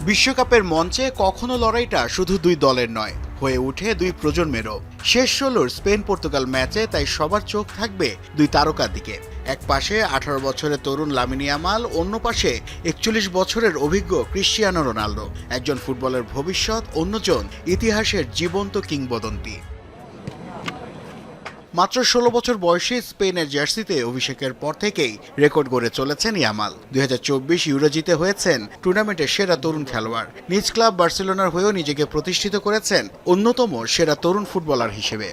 বিশ্বকাপের মঞ্চে কখনো লড়াইটা শুধু দুই দলের নয়, হয়ে ওঠে দুই প্রজন্মেরও। শেষ ১৬র স্পেন পর্তুগাল ম্যাচে তাই সবার চোখ থাকবে দুই তারকার দিকে। এক পাশে ১৮ বছরের তরুণ লামিন ইয়ামাল, অন্য পাশে ৪১ বছরের অভিজ্ঞ ক্রিশ্চিয়ানো রোনালদো। একজন ফুটবলের ভবিষ্যৎ, অন্যজন ইতিহাসের জীবন্ত কিংবদন্তি। মাত্র ১৬ বছর বয়সী স্পেনের জার্সিতে অভিষেকের পর থেকেই রেকর্ড গড়ে চলেছেন ইয়ামাল। ২০২৪ ইউরো জিতে হয়েছেন টুর্নামেন্টের সেরা তরুণ খেলোয়াড়। নিজ ক্লাব বার্সেলোনার হয়েও নিজেকে প্রতিষ্ঠিত করেছেন অন্যতম সেরা তরুণ ফুটবলার হিসেবে।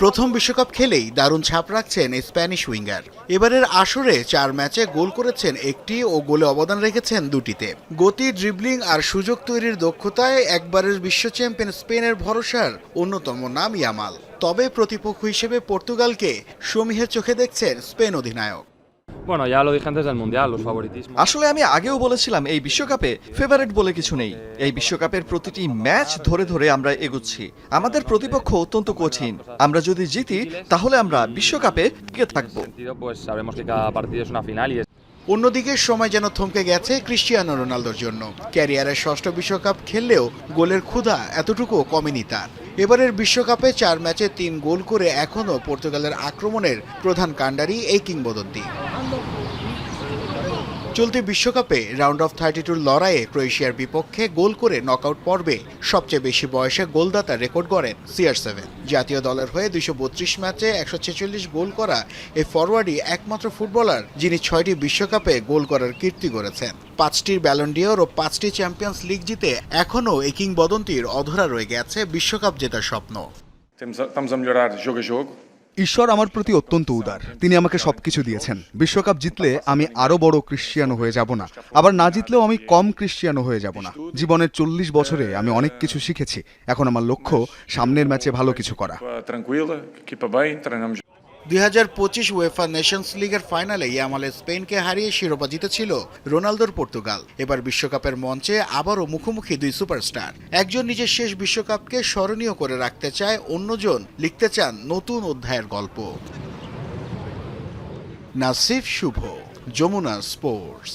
প্রথম বিশ্বকাপ খেলেই দারুণ ছাপ রাখছেন এই স্প্যানিশ উইঙ্গার। এবারের আসরে ৪ ম্যাচে গোল করেছেন একটি ও গোলে অবদান রেখেছেন দুটিতে। গতি, ড্রিবলিং আর সুযোগ তৈরির দক্ষতায় একবারের বিশ্ব চ্যাম্পিয়ন স্পেনের ভরসার অন্যতম নাম ইয়ামাল। তবে প্রতিপক্ষ হিসেবে পর্তুগালকে সমীহের চোখে দেখছেন স্পেন অধিনায়ক। আসলে আমি আগেও বলেছিলাম, এই বিশ্বকাপে ফেভারিট বলে কিছু নেই। এই বিশ্বকাপের প্রতিটি ম্যাচ ধরে ধরে আমরা এগোচ্ছি। আমাদের প্রতিপক্ষ অত্যন্ত কঠিন। আমরা যদি জিতি তাহলে আমরা বিশ্বকাপে টিকে থাকবো। অন্যদিকে সময় যেন থমকে গেছে ক্রিশ্চিয়ানো রোনালদোর জন্য। ক্যারিয়ারের ষষ্ঠ বিশ্বকাপ খেললেও গোলের ক্ষুধা এতটুকু কমেনি তার। এবারের বিশ্বকাপে ৪ ম্যাচে ৩ গোল করে এখনও পর্তুগালের আক্রমণের প্রধান কাণ্ডারি এই কিংবদন্তি। চলতি বিশ্বকাপে রাউন্ড অফ 32 লড়াইয়ে ক্রোয়েশিয়ার বিপক্ষে গোল করে নকআউট পর্বে সবচেয়ে বেশি বয়সে গোলদাতার রেকর্ড গড়েন CR7। জাতীয় দলের হয়ে ২৩২ ম্যাচে ১৪৬ গোল করা এই ফরওয়ার্ডই একমাত্র ফুটবলার যিনি ৬টি বিশ্বকাপে গোল করার কীর্তি গড়েছেন। ৫টির ব্যালন ডিওর ও ৫টি চ্যাম্পিয়ন্স লিগ জিতে এখনও এই কিংবদন্তির অধরা রয়ে গেছে বিশ্বকাপ জেতার স্বপ্ন। ঈশ্বর আমার প্রতি অত্যন্ত উদার। তিনি আমাকে সবকিছু দিয়েছেন। বিশ্বকাপ জিতলে আমি আরো বড় ক্রিশ্চিয়ানো হয়ে যাব না, আবার না জিতলেও আমি কম ক্রিশ্চিয়ানো হয়ে যাব না। জীবনের ৪০ বছরে আমি অনেক কিছু শিখেছি। এখন আমার লক্ষ্য সামনের ম্যাচে ভালো কিছু করা। ২০২৫ উয়েফা নেশনস লিগের ফাইনালে ইয়ামালের স্পেনকে হারিয়ে শিরোপা জিতেছিল রোনালদোর পর্তুগাল। এবার বিশ্বকাপের মঞ্চে আবারও মুখোমুখি দুই সুপারস্টার। একজন নিজের শেষ বিশ্বকাপকে স্মরণীয় করে রাখতে চায়, অন্যজন লিখতে চান নতুন অধ্যায়ের গল্প। নাসিফ শুভ, যমুনা স্পোর্টস।